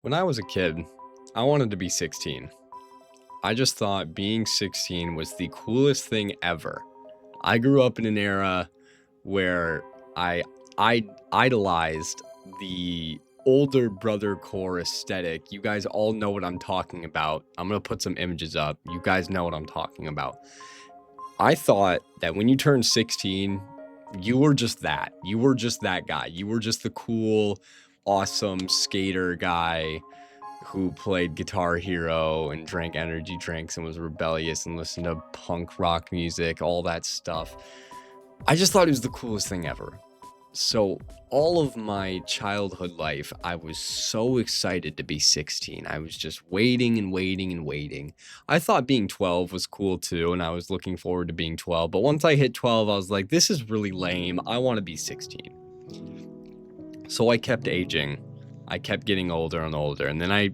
When I was a kid, I wanted to be 16. I just thought being 16 was the coolest thing ever. I grew up in an era where I idolized the older brother core aesthetic. You guys all know what I'm talking about. I'm going to put some images up. You guys know what I'm talking about. I thought that when you turned 16, you were just that. You were just that guy. You were just the cool, awesome skater guy who played Guitar Hero and drank energy drinks and was rebellious and listened to punk rock music, all that stuff. I just thought it was the coolest thing ever. So all of my childhood life, I was so excited to be 16. I was just waiting and waiting and waiting. I thought being 12 was cool too, and I was looking forward to being 12. But once I hit 12, I was like, this is really lame. I want to be 16. So I kept aging. I kept getting older and older, and then I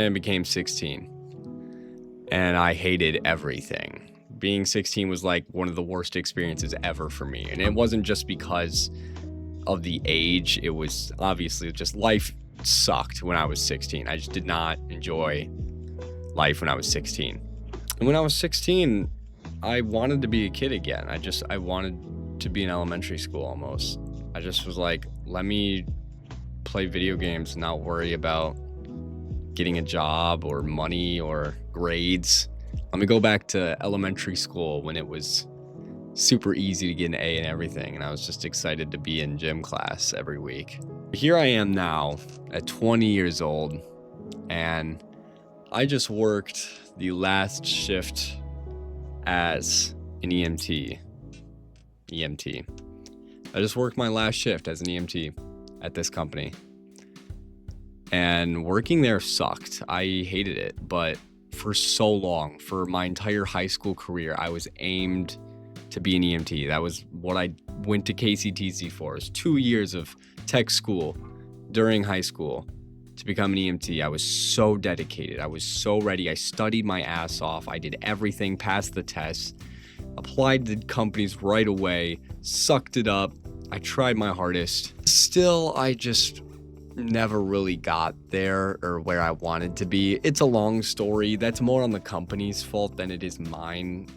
became 16, and I hated everything. Being 16 was like one of the worst experiences ever for me, and it wasn't just because of the age. It was obviously just life sucked when I was 16. I just did not enjoy life when I was 16. And when I was 16, I wanted to be a kid again. I wanted to be in elementary school almost. I just was like, let me play video games and not worry about getting a job or money or grades. Let me go back to elementary school when it was super easy to get an A and everything, and I was just excited to be in gym class every week. Here I am now at 20 years old, and I just worked the last shift as an EMT. I just worked my last shift as an EMT at this company. And working there sucked. I hated it, but for so long, for my entire high school career, I was aimed to be an EMT. That was what I went to KCTC for. It was 2 years of tech school during high school to become an EMT. I was so dedicated. I was so ready. I studied my ass off. I did everything, passed the tests, applied to companies right away, sucked it up. I tried my hardest. Still, I just never really got there or where I wanted to be. It's a long story. That's more on the company's fault than it is mine,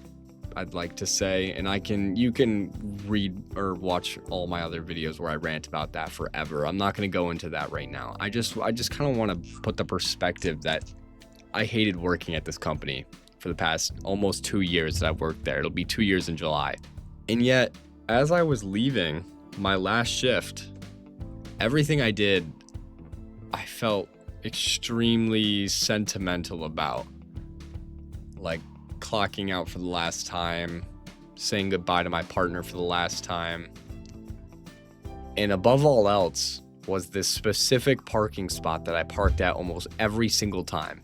I'd like to say. And you can read or watch all my other videos where I rant about that forever. I'm not going to go into that right now. I just kind of want to put the perspective that I hated working at this company for the past almost 2 years that I've worked there. It'll be 2 years in July. And yet, as I was leaving my last shift, everything I did, I felt extremely sentimental about. Like clocking out for the last time, saying goodbye to my partner for the last time. And above all else was this specific parking spot that I parked at almost every single time.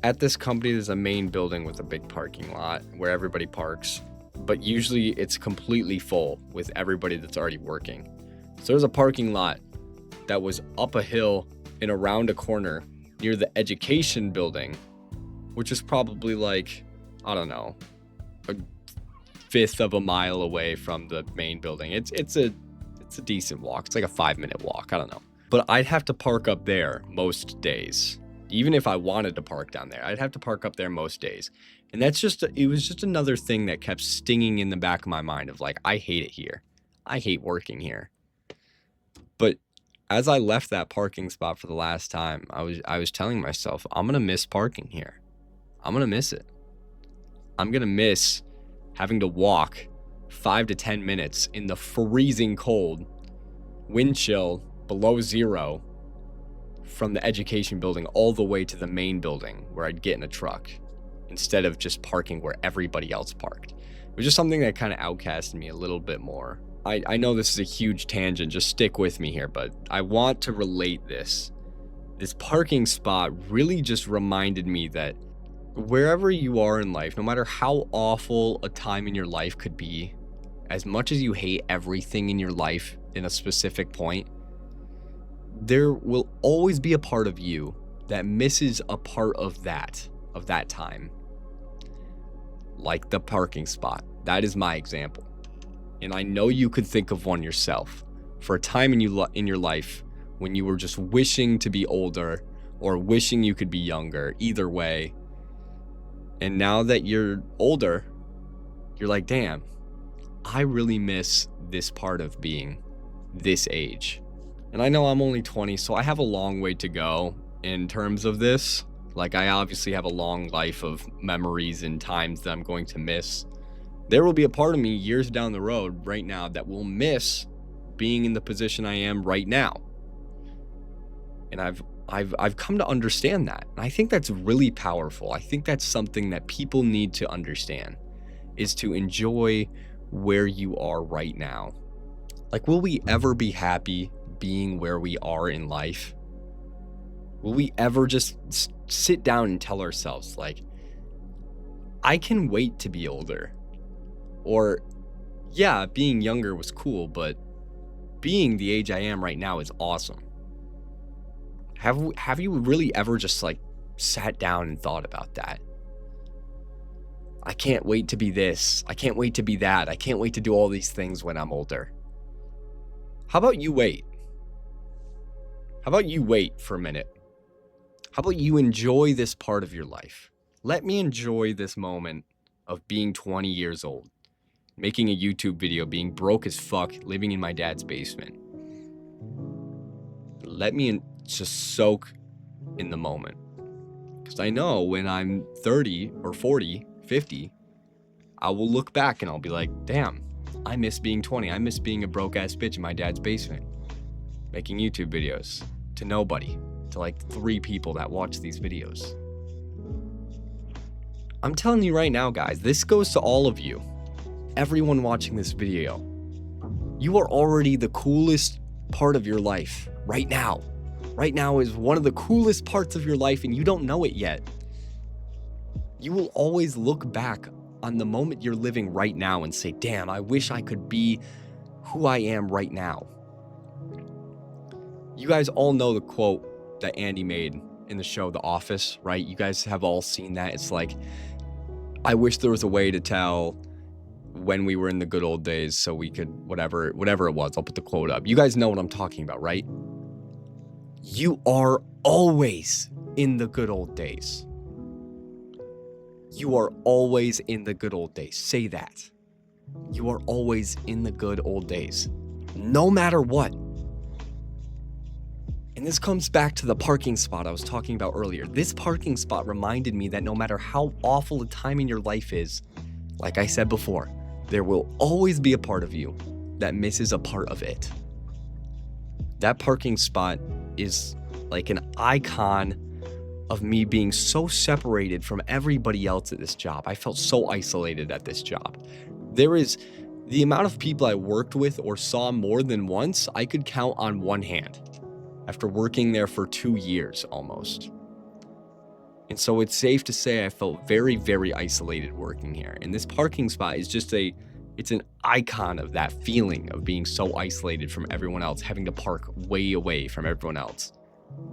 At this company, there's a main building with a big parking lot where everybody parks, but usually it's completely full with everybody that's already working. So there's a parking lot that was up a hill and around a corner near the education building, which is probably like, I don't know, a fifth of a mile away from the main building. It's a decent walk. It's like a 5-minute walk. I don't know. But I'd have to park up there most days. Even if I wanted to park down there, I'd have to park up there most days. And it was just another thing that kept stinging in the back of my mind of like, I hate it here. I hate working here. But as I left that parking spot for the last time, I was telling myself, I'm going to miss parking here. I'm going to miss it. I'm going to miss having to walk 5 to 10 minutes in the freezing cold, wind chill below zero, from the education building all the way to the main building where I'd get in a truck instead of just parking where everybody else parked. It was just something that kind of outcasted me a little bit more. I know this is a huge tangent, just stick with me here, but I want to relate this. This parking spot really just reminded me that wherever you are in life, no matter how awful a time in your life could be, as much as you hate everything in your life in a specific point, there will always be a part of you that misses a part of that time. Like the parking spot. That is my example. And I know you could think of one yourself for a time in your life when you were just wishing to be older or wishing you could be younger, either way. And now that you're older, you're like, damn, I really miss this part of being this age. And I know I'm only 20, so I have a long way to go in terms of this. Like, I obviously have a long life of memories and times that I'm going to miss. There will be a part of me years down the road right now that will miss being in the position I am right now. And I've come to understand that. And I think that's really powerful. I think that's something that people need to understand, is to enjoy where you are right now. Like, will we ever be happy being where we are in life? Will we ever just sit down and tell ourselves, like, I can wait to be older? Or, yeah, being younger was cool, but being the age I am right now is awesome. Have you really ever just, like, sat down and thought about that? I can't wait to be this. I can't wait to be that. I can't wait to do all these things when I'm older. How about you wait? How about you wait for a minute? How about you enjoy this part of your life? Let me enjoy this moment of being 20 years old, making a YouTube video, being broke as fuck, living in my dad's basement. Let me just soak in the moment. Because I know when I'm 30 or 40, 50, I will look back and I'll be like, damn, I miss being 20. I miss being a broke ass bitch in my dad's basement, making YouTube videos to nobody, to like 3 people that watch these videos. I'm telling you right now, guys, this goes to all of you. Everyone watching this video, you are already the coolest part of your life right now. Right now is one of the coolest parts of your life, and you don't know it yet. You will always look back on the moment you're living right now and say, damn, I wish I could be who I am right now. You guys all know the quote that Andy made in the show The Office, right? You guys have all seen that. It's like, I wish there was a way to tell when we were in the good old days so we could, whatever it was. I'll put the quote up. You guys know what I'm talking about, right? You are always in the good old days. You are always in the good old days. Say that. You are always in the good old days, no matter what. And this comes back to the parking spot I was talking about earlier. This parking spot reminded me that no matter how awful a time in your life is, like I said before, there will always be a part of you that misses a part of it. That parking spot is like an icon of me being so separated from everybody else at this job. I felt so isolated at this job. There is the amount of people I worked with or saw more than once, I could count on one hand after working there for 2 years almost. And so it's safe to say I felt very, very isolated working here. And this parking spot is just it's an icon of that feeling of being so isolated from everyone else, having to park way away from everyone else.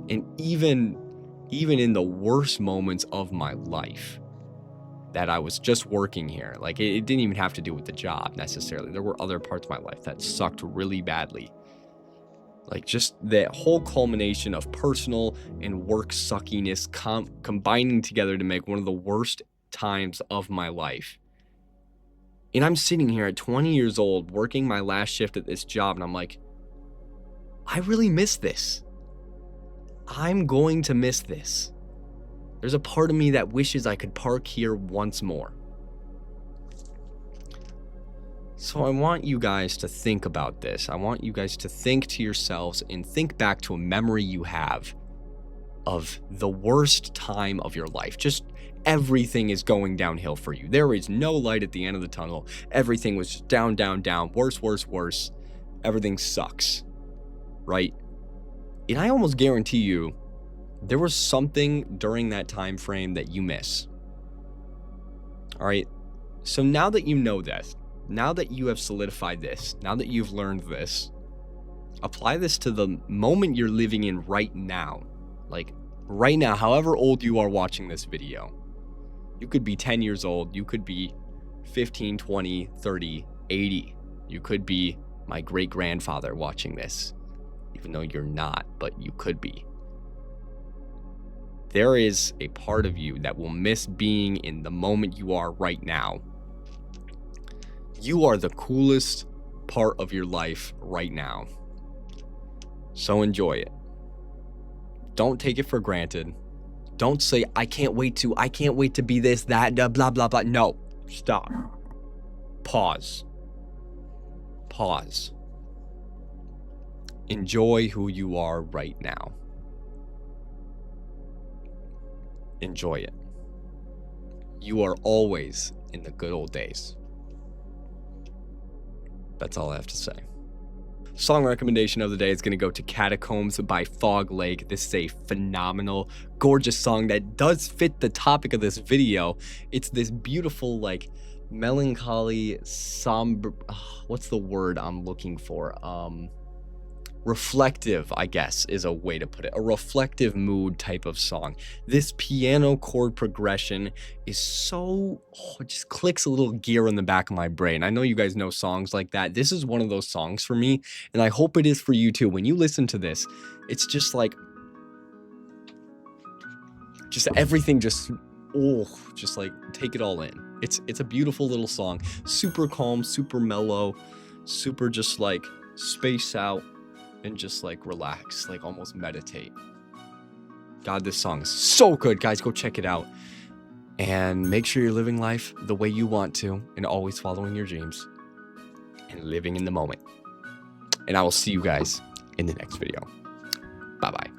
And even in the worst moments of my life that I was just working here, like it didn't even have to do with the job necessarily. There were other parts of my life that sucked really badly. Like just that whole culmination of personal and work suckiness combining together to make one of the worst times of my life. And I'm sitting here at 20 years old working my last shift at this job, and I'm like, I really miss this. I'm going to miss this. There's a part of me that wishes I could park here once more. So I want you guys to think about this. I want you guys to think to yourselves and think back to a memory you have of the worst time of your life. Just everything is going downhill for you. There is no light at the end of the tunnel. Everything was just down, down, down, worse, worse, worse. Everything sucks, right? And I almost guarantee you there was something during that time frame that you miss. All right. So now that you know that, now that you have solidified this, now that you've learned this, apply this to the moment you're living in right now. Like right now, however old you are watching this video. You could be 10 years old. You could be 15, 20, 30, 80. You could be my great grandfather watching this. even though you're not, but you could be. There is a part of you that will miss being in the moment you are right now. You are the coolest part of your life right now. So enjoy it. Don't take it for granted. Don't say, I can't wait to be this, that, blah, blah, blah. No, stop. Pause. Enjoy who you are right now. Enjoy it. You are always in the good old days. That's all I have to say. Song recommendation of the day is going to go to Catacombs by Fog Lake. This is a phenomenal, gorgeous song that does fit the topic of this video. It's this beautiful, like, melancholy, somber, what's the word I'm looking for? Reflective, I guess, is a way to put it. A reflective mood type of song. This piano chord progression is so, it just clicks a little gear in the back of my brain. I know you guys know songs like that. This is one of those songs for me, and I hope it is for you too. When you listen to this, it's just like, just everything just like take it all in. It's a beautiful little song. Super calm, super mellow, super just like space out and just like relax, like almost meditate. God, this song is so good, guys. Go check it out. And make sure you're living life the way you want to and always following your dreams and living in the moment. And I will see you guys in the next video. Bye-bye.